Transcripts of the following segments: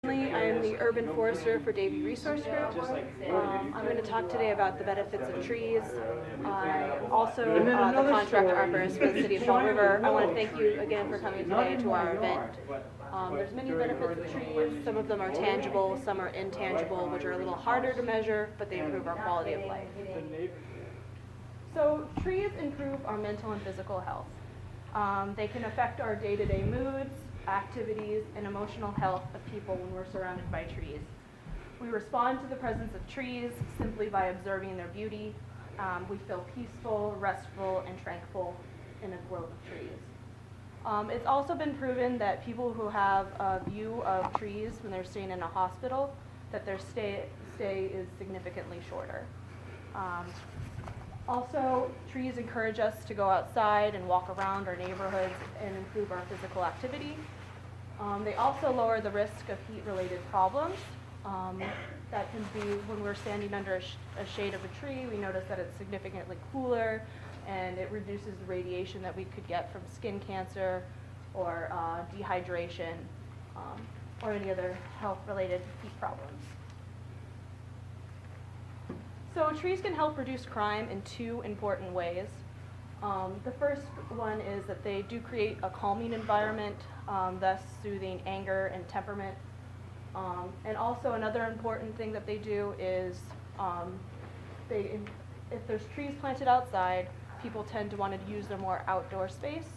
I'm the Urban Forester for Davey Resource Group. I'm going to talk today about the benefits of trees. I'm also the contractor arborist for the City of Fall River. I want to thank you again for coming today to our event. There's many benefits of trees. Some of them are tangible, some are intangible, which are a little harder to measure, but they improve our quality of life. So trees improve our mental and physical health. They can affect our day-to-day moods, activities, and emotional health of people when we're surrounded by trees. We respond to the presence of trees simply by observing their beauty. We feel peaceful, restful, and tranquil in a grove of trees. It's also been proven that people who have a view of trees when they're staying in a hospital, that their stay is significantly shorter. Also, trees encourage us to go outside and walk around our neighborhoods and improve our physical activity. They also lower the risk of heat-related problems. That can be when we're standing under a shade of a tree, we notice that it's significantly cooler and it reduces the radiation that we could get from skin cancer or dehydration or any other health-related heat problems. So trees can help reduce crime in two important ways. The first one is that they do create a calming environment, thus soothing anger and temperament. And also another important thing that they do is if there's trees planted outside, people tend to want to use their more outdoor space.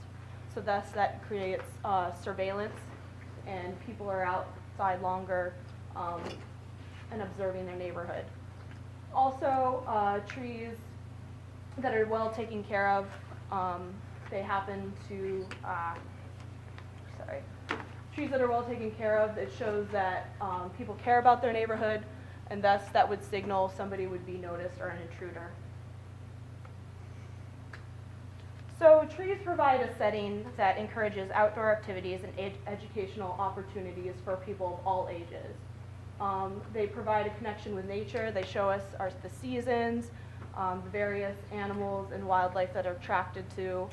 So thus that creates surveillance and people are outside longer and observing their neighborhood. Also, trees that are well taken care of, trees that are well taken care of, it shows that people care about their neighborhood, and thus that would signal somebody would be noticed or an intruder. So trees provide a setting that encourages outdoor activities and educational opportunities for people of all ages. They provide a connection with nature. They show us the seasons, the various animals and wildlife that are attracted to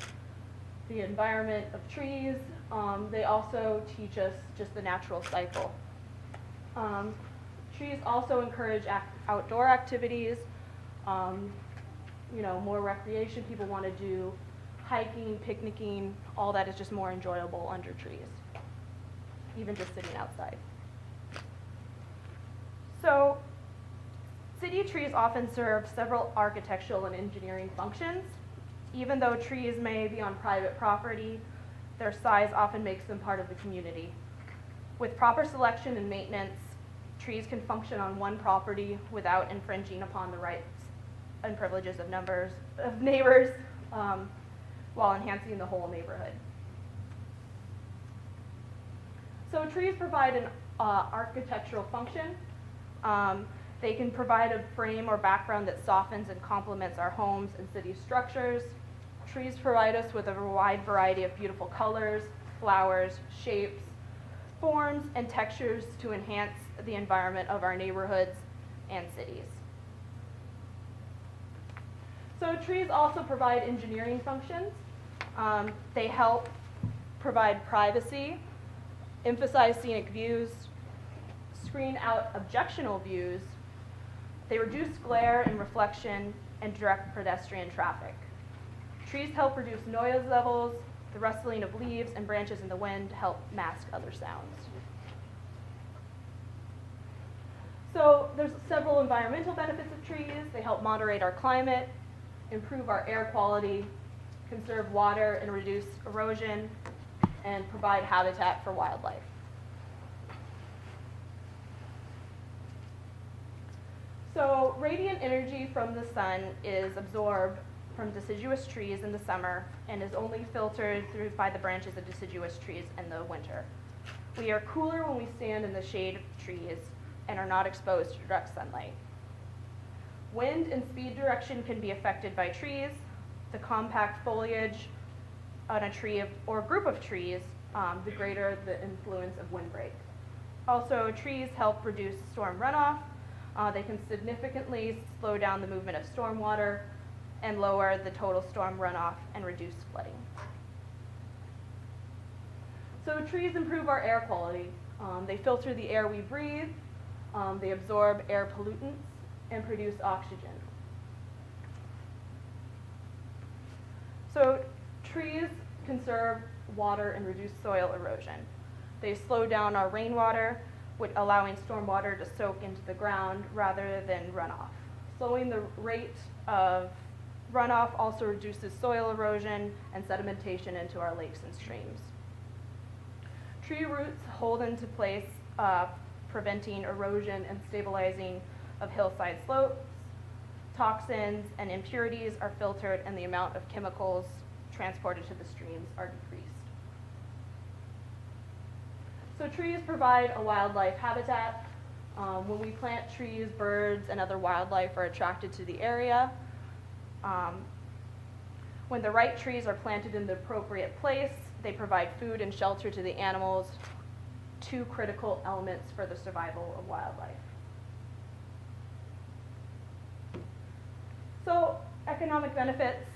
the environment of trees. They also teach us just the natural cycle. Trees also encourage outdoor activities, more recreation. People want to do hiking, picnicking, all that is just more enjoyable under trees, even just sitting outside. So, city trees often serve several architectural and engineering functions. Even though trees may be on private property, their size often makes them part of the community. With proper selection and maintenance, trees can function on one property without infringing upon the rights and privileges of neighbors while enhancing the whole neighborhood. So trees provide an architectural function. They can provide a frame or background that softens and complements our homes and city structures. Trees provide us with a wide variety of beautiful colors, flowers, shapes, forms, and textures to enhance the environment of our neighborhoods and cities. So trees also provide engineering functions. They help provide privacy, emphasize scenic views, screen out objectionable views. They reduce glare and reflection and direct pedestrian traffic. Trees help reduce noise levels. The rustling of leaves and branches in the wind help mask other sounds. So there's several environmental benefits of trees. They help moderate our climate, improve our air quality, conserve water and reduce erosion, and provide habitat for wildlife. So radiant energy from the sun is absorbed from deciduous trees in the summer and is only filtered through by the branches of deciduous trees in the winter. We are cooler when we stand in the shade of trees and are not exposed to direct sunlight. Wind and speed direction can be affected by trees. The compact foliage on a tree or group of trees, the greater the influence of windbreak. Also, trees help reduce storm runoff. They can significantly slow down the movement of stormwater and lower the total storm runoff and reduce flooding. So trees improve our air quality. They filter the air we breathe, they absorb air pollutants, and produce oxygen. So trees conserve water and reduce soil erosion. They slow down our rainwater, allowing stormwater to soak into the ground rather than runoff. Slowing the rate of runoff also reduces soil erosion and sedimentation into our lakes and streams. Tree roots hold into place, preventing erosion and stabilizing of hillside slopes. Toxins and impurities are filtered, and the amount of chemicals transported to the streams are decreased. So trees provide a wildlife habitat. When we plant trees, birds and other wildlife are attracted to the area. When the right trees are planted in the appropriate place, they provide food and shelter to the animals, two critical elements for the survival of wildlife. So, economic benefits.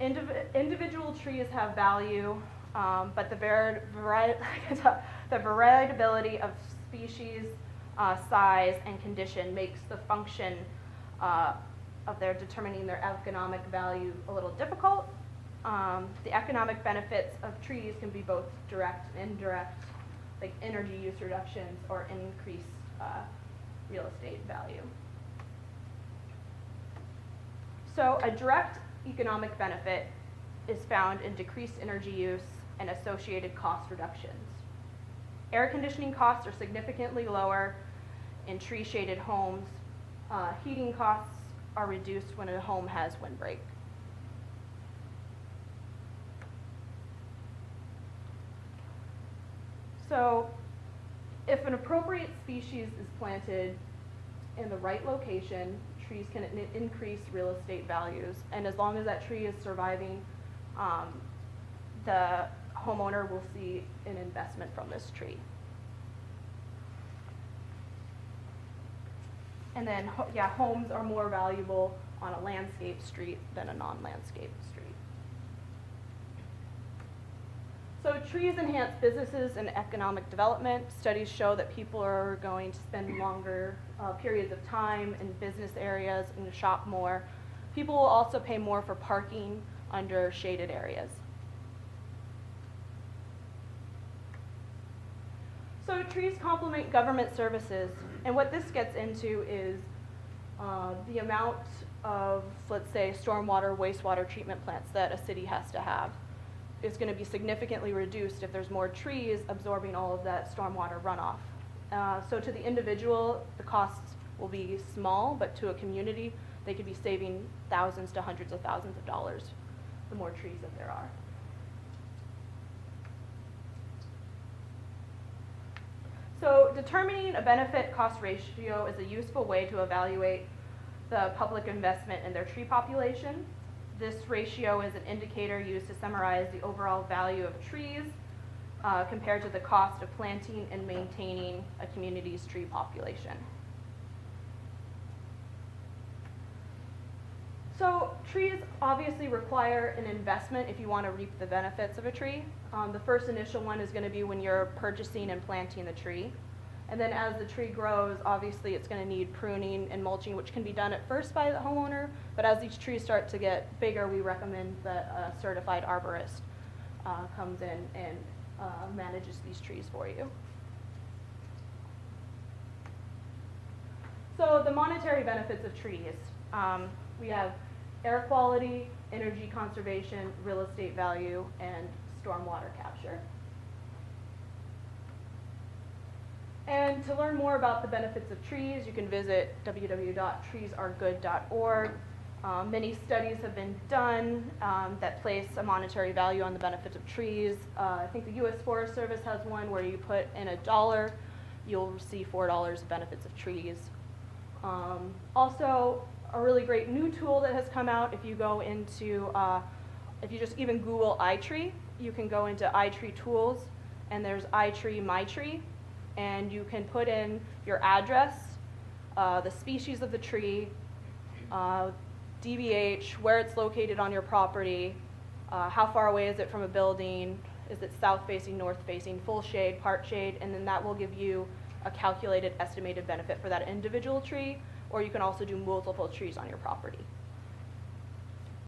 Individual trees have value, but the variability of species, size, and condition makes the function of their determining their economic value a little difficult. The economic benefits of trees can be both direct and indirect, like energy use reductions or increased real estate value. So a direct economic benefit is found in decreased energy use and associated cost reductions. Air conditioning costs are significantly lower in tree-shaded homes. Heating costs are reduced when a home has windbreak. So if an appropriate species is planted in the right location, trees can increase real estate values. And as long as that tree is surviving, the homeowner will see an investment from this tree. And then, homes are more valuable on a landscape street than a non-landscape street. So trees enhance businesses and economic development. Studies show that people are going to spend longer periods of time in business areas and shop more. People will also pay more for parking under shaded areas. So trees complement government services, and what this gets into is the amount of, let's say, stormwater, wastewater treatment plants that a city has to have is going to be significantly reduced if there's more trees absorbing all of that stormwater runoff. So to the individual, the costs will be small, but to a community, they could be saving thousands to hundreds of thousands of dollars the more trees that there are. So determining a benefit-cost ratio is a useful way to evaluate the public investment in their tree population. This ratio is an indicator used to summarize the overall value of trees compared to the cost of planting and maintaining a community's tree population. So trees obviously require an investment if you want to reap the benefits of a tree. The first initial one is going to be when you're purchasing and planting the tree. And then as the tree grows, obviously it's going to need pruning and mulching, which can be done at first by the homeowner. But as these trees start to get bigger, we recommend that a certified arborist comes in and manages these trees for you. So the monetary benefits of trees. We have air quality, energy conservation, real estate value, and stormwater capture. And to learn more about the benefits of trees, you can visit www.treesaregood.org. Many studies have been done that place a monetary value on the benefits of trees. I think the U.S. Forest Service has one where you put in $1, you'll receive $4 of benefits of trees. Also, a really great new tool that has come out, if you go into, if you just even Google iTree, you can go into iTree tools, and there's iTree My Tree, and you can put in your address, the species of the tree, DBH, where it's located on your property, how far away is it from a building, Is it south facing, north facing, full shade, part shade, and then that will give you a calculated estimated benefit for that individual tree, or you can also do multiple trees on your property.